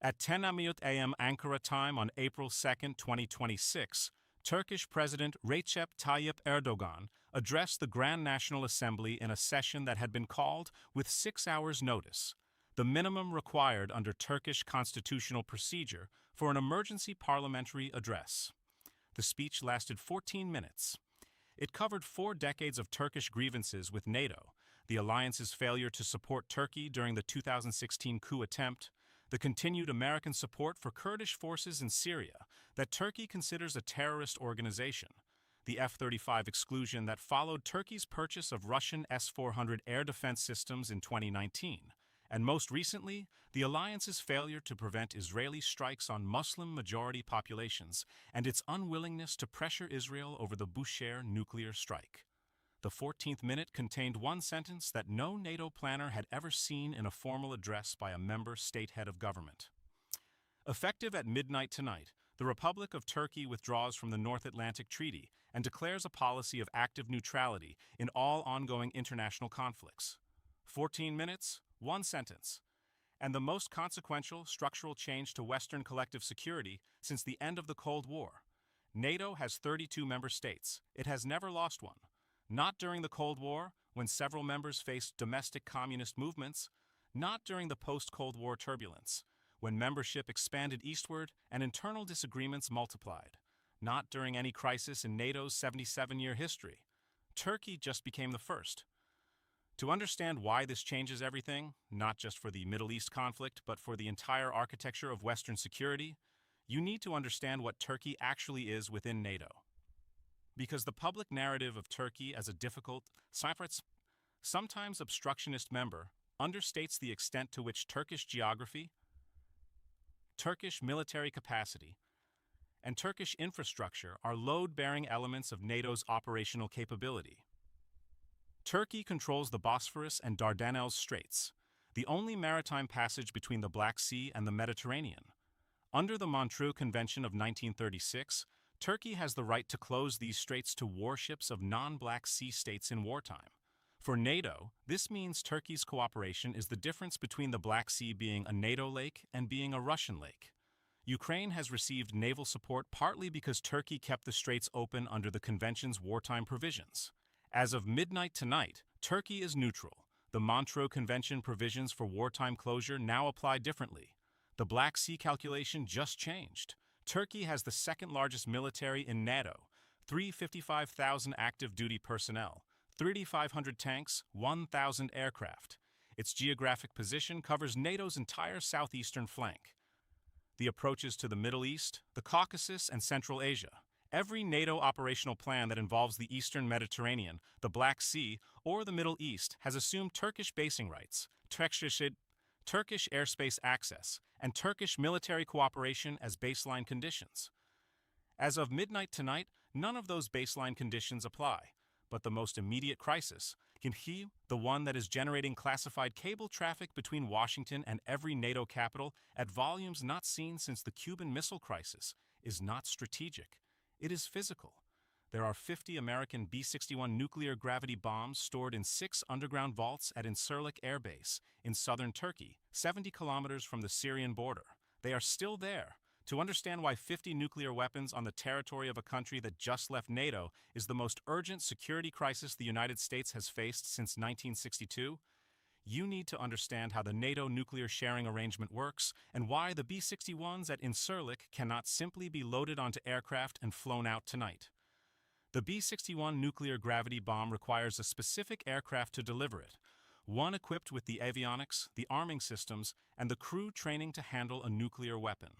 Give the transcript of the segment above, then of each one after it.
At 10 a.m. Ankara time on April 2, 2026, Turkish President Recep Tayyip Erdogan addressed the Grand National Assembly in a session that had been called with 6 hours' notice, the minimum required under Turkish constitutional procedure for an emergency parliamentary address. The speech lasted 14 minutes. It covered 4 decades of Turkish grievances with NATO, the alliance's failure to support Turkey during the 2016 coup attempt, the continued American support for Kurdish forces in Syria that Turkey considers a terrorist organization, the F-35 exclusion that followed Turkey's purchase of Russian S-400 air defense systems in 2019, and most recently, the alliance's failure to prevent Israeli strikes on Muslim-majority populations and its unwillingness to pressure Israel over the Bushehr nuclear strike. The 14th minute contained one sentence that no NATO planner had ever seen in a formal address by a member state head of government. Effective at midnight tonight, the Republic of Turkey withdraws from the North Atlantic Treaty and declares a policy of active neutrality in all ongoing international conflicts. 14 minutes, one sentence. And the most consequential structural change to Western collective security since the end of the Cold War. NATO has 32 member states. It has never lost one. Not during the Cold War, when several members faced domestic communist movements. Not during the post-Cold War turbulence, when membership expanded eastward and internal disagreements multiplied. Not during any crisis in NATO's 77-year history. Turkey just became the first. To understand why this changes everything, not just for the Middle East conflict, but for the entire architecture of Western security, you need to understand what Turkey actually is within NATO. Because the public narrative of Turkey as a difficult, sometimes obstructionist member understates the extent to which Turkish geography, Turkish military capacity, and Turkish infrastructure are load-bearing elements of NATO's operational capability. Turkey controls the Bosphorus and Dardanelles Straits, the only maritime passage between the Black Sea and the Mediterranean. Under the Montreux Convention of 1936, Turkey has the right to close these straits to warships of non-Black Sea states in wartime. For NATO, this means Turkey's cooperation is the difference between the Black Sea being a NATO lake and being a Russian lake. Ukraine has received naval support partly because Turkey kept the straits open under the convention's wartime provisions. As of midnight tonight, Turkey is neutral. The Montreux Convention provisions for wartime closure now apply differently. The Black Sea calculation just changed. Turkey has the second largest military in NATO, 355,000 active duty personnel, 3,500 tanks, 1,000 aircraft. Its geographic position covers NATO's entire southeastern flank. The approaches to the Middle East, the Caucasus, and Central Asia. Every NATO operational plan that involves the Eastern Mediterranean, the Black Sea, or the Middle East has assumed Turkish basing rights, Turkish airspace access, and Turkish military cooperation as baseline conditions. As of midnight tonight, none of those baseline conditions apply, but the most immediate crisis, the one that is generating classified cable traffic between Washington and every NATO capital at volumes not seen since the Cuban Missile Crisis, is not strategic. It is physical. There are 50 American B-61 nuclear gravity bombs stored in 6 underground vaults at Incirlik Air Base in southern Turkey, 70 kilometers from the Syrian border. They are still there. To understand why 50 nuclear weapons on the territory of a country that just left NATO is the most urgent security crisis the United States has faced since 1962, you need to understand how the NATO nuclear sharing arrangement works and why the B-61s at Incirlik cannot simply be loaded onto aircraft and flown out tonight. The B-61 nuclear gravity bomb requires a specific aircraft to deliver it, one equipped with the avionics, the arming systems, and the crew training to handle a nuclear weapon.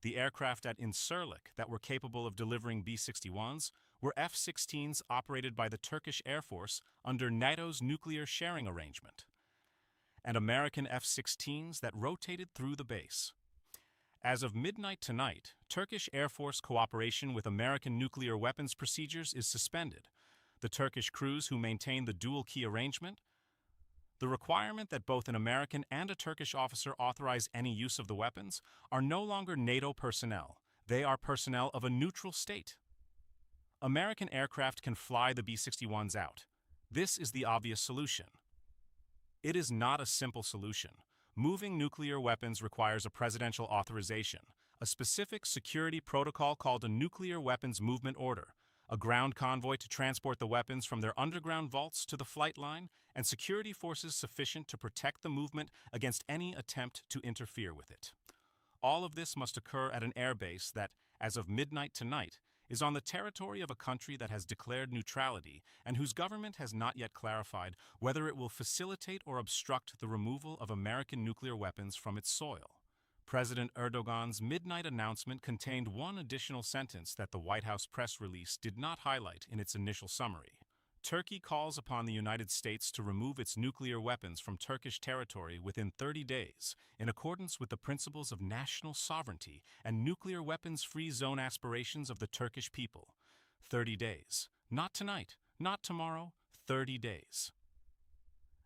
The aircraft at Incirlik that were capable of delivering B-61s were F-16s operated by the Turkish Air Force under NATO's nuclear sharing arrangement, and American F-16s that rotated through the base. As of midnight tonight, Turkish Air Force cooperation with American nuclear weapons procedures is suspended. The Turkish crews who maintain the dual-key arrangement, the requirement that both an American and a Turkish officer authorize any use of the weapons, are no longer NATO personnel. They are personnel of a neutral state. American aircraft can fly the B-61s out. This is the obvious solution. It is not a simple solution. moving nuclear weapons requires a presidential authorization, a specific security protocol called a Nuclear Weapons Movement Order, a ground convoy to transport the weapons from their underground vaults to the flight line, and security forces sufficient to protect the movement against any attempt to interfere with it. All of this must occur at an airbase that, as of midnight tonight, is on the territory of a country that has declared neutrality and whose government has not yet clarified whether it will facilitate or obstruct the removal of American nuclear weapons from its soil. President Erdogan's midnight announcement contained one additional sentence that the White House press release did not highlight in its initial summary. Turkey calls upon the United States to remove its nuclear weapons from Turkish territory within 30 days, in accordance with the principles of national sovereignty and nuclear weapons-free zone aspirations of the Turkish people. 30 days. Not tonight, not tomorrow, 30 days.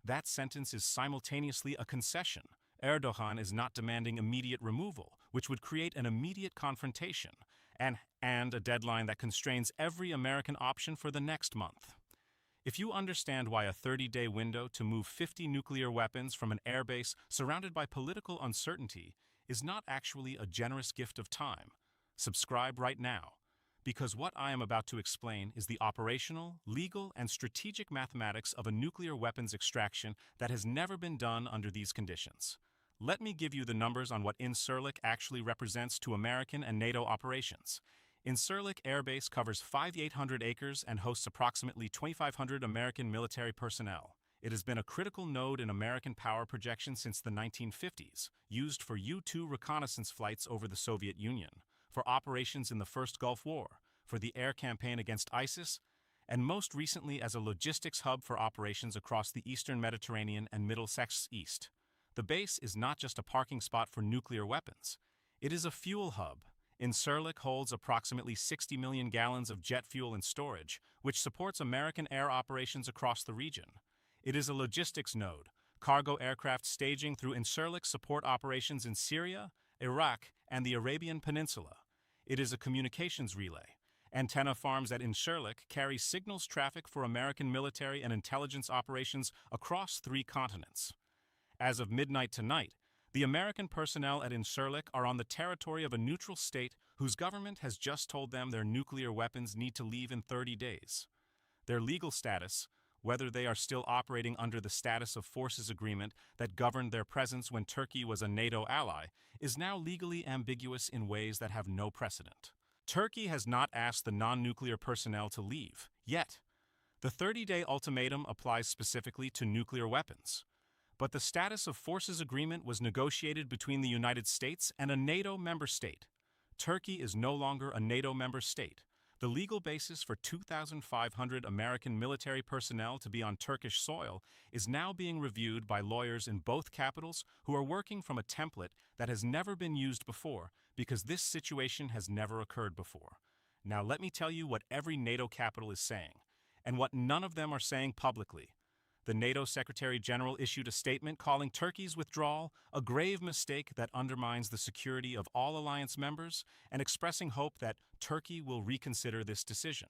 That sentence is simultaneously a concession. Erdogan is not demanding immediate removal, which would create an immediate confrontation, and a deadline that constrains every American option for the next month. If you understand why a 30-day window to move 50 nuclear weapons from an airbase surrounded by political uncertainty is not actually a generous gift of time, subscribe right now, because what I am about to explain is the operational, legal, and strategic mathematics of a nuclear weapons extraction that has never been done under these conditions. Let me give you the numbers on what Incirlik actually represents to American and NATO operations. Incirlik Air Base covers 5,800 acres and hosts approximately 2,500 American military personnel. It has been a critical node in American power projection since the 1950s, used for U-2 reconnaissance flights over the Soviet Union, for operations in the First Gulf War, for the air campaign against ISIS, and most recently as a logistics hub for operations across the Eastern Mediterranean and Middlesex East. The base is not just a parking spot for nuclear weapons. It is a fuel hub. Incirlik holds approximately 60 million gallons of jet fuel in storage, which supports American air operations across the region. It is a logistics node. Cargo aircraft staging through Incirlik support operations in Syria, Iraq, and the Arabian Peninsula. It is a communications relay. Antenna farms at Incirlik carry signals traffic for American military and intelligence operations across 3 continents. As of midnight tonight, the American personnel at Incirlik are on the territory of a neutral state whose government has just told them their nuclear weapons need to leave in 30 days. Their legal status, whether they are still operating under the Status of Forces Agreement that governed their presence when Turkey was a NATO ally, is now legally ambiguous in ways that have no precedent. Turkey has not asked the non-nuclear personnel to leave, yet. The 30-day ultimatum applies specifically to nuclear weapons. But the Status of Forces Agreement was negotiated between the United States and a NATO member state. Turkey is no longer a NATO member state. The legal basis for 2,500 American military personnel to be on Turkish soil is now being reviewed by lawyers in both capitals who are working from a template that has never been used before because this situation has never occurred before. Now let me tell you what every NATO capital is saying, and what none of them are saying publicly. The NATO Secretary General issued a statement calling Turkey's withdrawal a grave mistake that undermines the security of all alliance members and expressing hope that Turkey will reconsider this decision.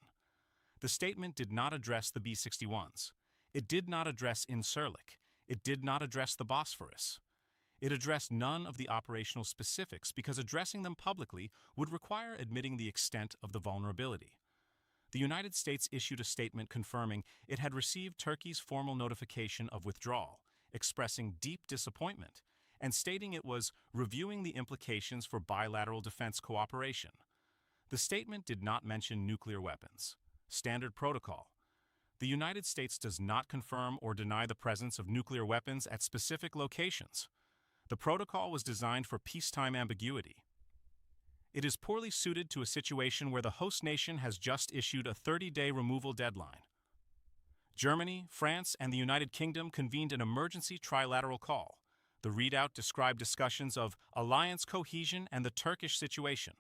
The statement did not address the B-61s. It did not address Incirlik. It did not address the Bosphorus. It addressed none of the operational specifics because addressing them publicly would require admitting the extent of the vulnerability. The United States issued a statement confirming it had received Turkey's formal notification of withdrawal, expressing deep disappointment, and stating it was reviewing the implications for bilateral defense cooperation. The statement did not mention nuclear weapons. Standard protocol. The United States does not confirm or deny the presence of nuclear weapons at specific locations. The protocol was designed for peacetime ambiguity. It is poorly suited to a situation where the host nation has just issued a 30-day removal deadline. Germany, France, and the United Kingdom convened an emergency trilateral call. The readout described discussions of alliance cohesion and the Turkish situation.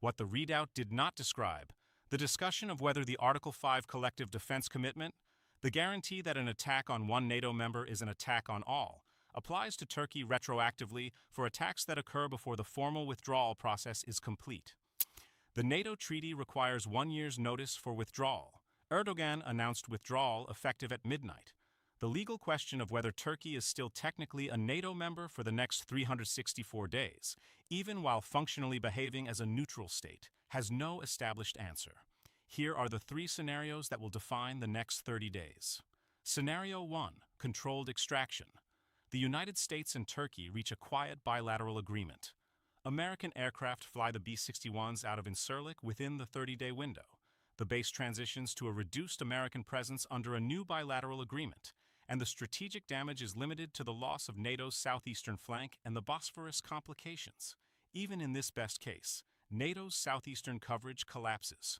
What the readout did not describe, the discussion of whether the Article 5 collective defense commitment, the guarantee that an attack on one NATO member is an attack on all, applies to Turkey retroactively for attacks that occur before the formal withdrawal process is complete. The NATO treaty requires 1 year's notice for withdrawal. Erdogan announced withdrawal effective at midnight. the legal question of whether Turkey is still technically a NATO member for the next 364 days, even while functionally behaving as a neutral state, has no established answer. Here are the three scenarios that will define the next 30 days. Scenario 1. Controlled extraction. The United States and Turkey reach a quiet bilateral agreement. American aircraft fly the B-61s out of Incirlik within the 30-day window. The base transitions to a reduced American presence under a new bilateral agreement, and the strategic damage is limited to the loss of NATO's southeastern flank and the Bosphorus complications. Even in this best case, NATO's southeastern coverage collapses.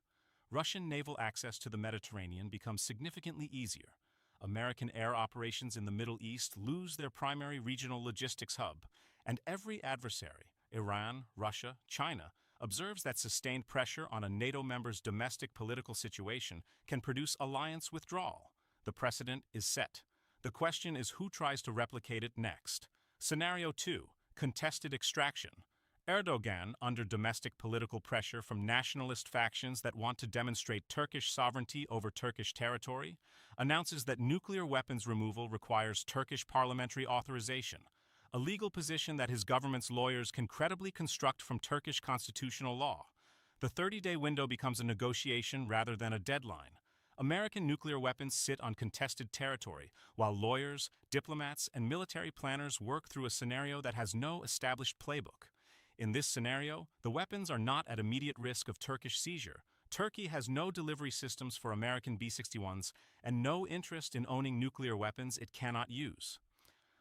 Russian naval access to the Mediterranean becomes significantly easier. American air operations in the Middle East lose their primary regional logistics hub, and every adversary, Iran, Russia, China, observes that sustained pressure on a NATO member's domestic political situation can produce alliance withdrawal. The precedent is set. The question is who tries to replicate it next. Scenario 2. Contested extraction. Erdogan, under domestic political pressure from nationalist factions that want to demonstrate Turkish sovereignty over Turkish territory, announces that nuclear weapons removal requires Turkish parliamentary authorization, a legal position that his government's lawyers can credibly construct from Turkish constitutional law. The 30-day window becomes a negotiation rather than a deadline. American nuclear weapons sit on contested territory, while lawyers, diplomats, and military planners work through a scenario that has no established playbook. In this scenario, the weapons are not at immediate risk of Turkish seizure. Turkey has no delivery systems for American B-61s and no interest in owning nuclear weapons it cannot use.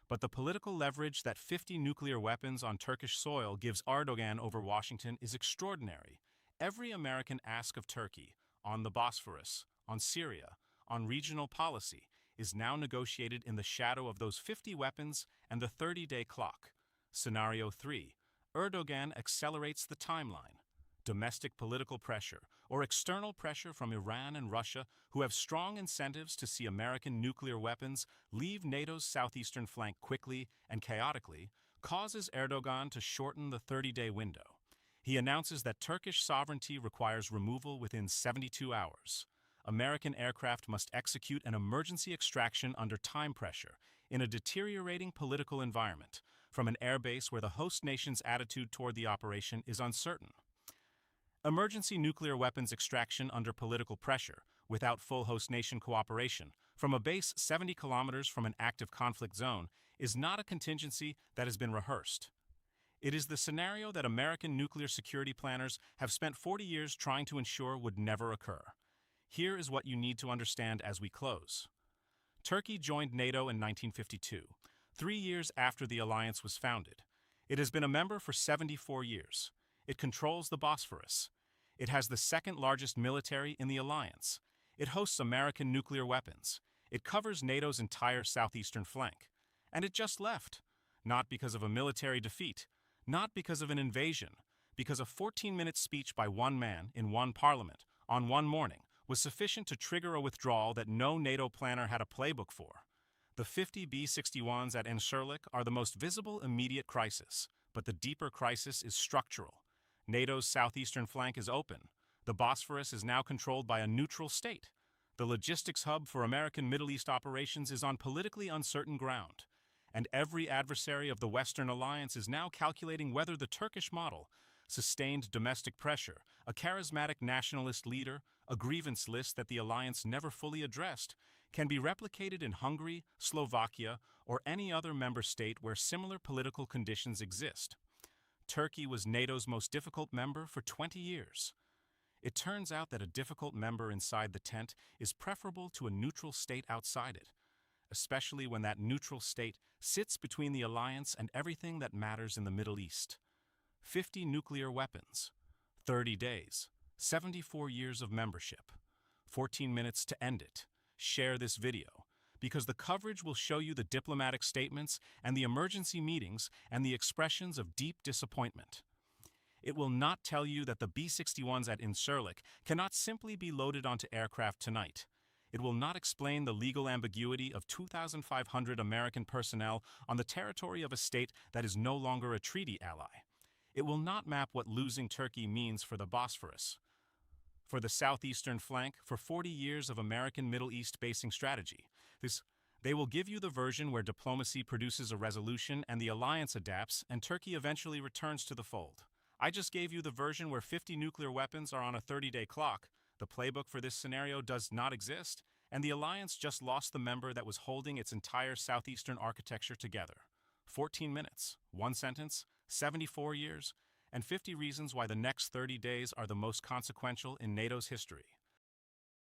But the political leverage that 50 nuclear weapons on Turkish soil gives Erdogan over Washington is extraordinary. Every American ask of Turkey, on the Bosphorus, on Syria, on regional policy, is now negotiated in the shadow of those 50 weapons and the 30-day clock. Scenario 3. Erdogan accelerates the timeline. Domestic political pressure, or external pressure from Iran and Russia, who have strong incentives to see American nuclear weapons leave NATO's southeastern flank quickly and chaotically, causes Erdogan to shorten the 30-day window. He announces that Turkish sovereignty requires removal within 72 hours. American aircraft must execute an emergency extraction under time pressure in a deteriorating political environment from an airbase where the host nation's attitude toward the operation is uncertain. Emergency nuclear weapons extraction under political pressure, without full host nation cooperation, from a base 70 kilometers from an active conflict zone, is not a contingency that has been rehearsed. It is the scenario that American nuclear security planners have spent 40 years trying to ensure would never occur. Here is what you need to understand as we close. Turkey joined NATO in 1952, 3 years after the alliance was founded. It has been a member for 74 years. It controls the Bosphorus. It has the second largest military in the alliance. It hosts American nuclear weapons. It covers NATO's entire southeastern flank. And it just left. Not because of a military defeat, not because of an invasion, because a 14-minute speech by one man in one parliament on one morning was sufficient to trigger a withdrawal that no NATO planner had a playbook for. The 50 B-61s at Incirlik are the most visible immediate crisis, but the deeper crisis is structural. NATO's southeastern flank is open. The Bosphorus is now controlled by a neutral state. The logistics hub for American Middle East operations is on politically uncertain ground. And every adversary of the Western alliance is now calculating whether the Turkish model, sustained domestic pressure, a charismatic nationalist leader, a grievance list that the alliance never fully addressed, can be replicated in Hungary, Slovakia, or any other member state where similar political conditions exist. Turkey was NATO's most difficult member for 20 years. It turns out that a difficult member inside the tent is preferable to a neutral state outside it, especially when that neutral state sits between the alliance and everything that matters in the Middle East. 50 nuclear weapons, 30 days, 74 years of membership, 14 minutes to end it. Share this video, because the coverage will show you the diplomatic statements and the emergency meetings and the expressions of deep disappointment. It will not tell you that the B-61s at Incirlik cannot simply be loaded onto aircraft tonight. It will not explain the legal ambiguity of 2,500 American personnel on the territory of a state that is no longer a treaty ally. It will not map what losing Turkey means for the Bosphorus, for the southeastern flank, for 40 years of American Middle East basing strategy. They will give you the version where diplomacy produces a resolution and the alliance adapts and Turkey eventually returns to the fold. I just gave you the version where 50 nuclear weapons are on a 30-day clock. The playbook for this scenario does not exist, and the alliance just lost the member that was holding its entire southeastern architecture together. 14 minutes, one sentence, 74 years, and 50 reasons why the next 30 days are the most consequential in NATO's history.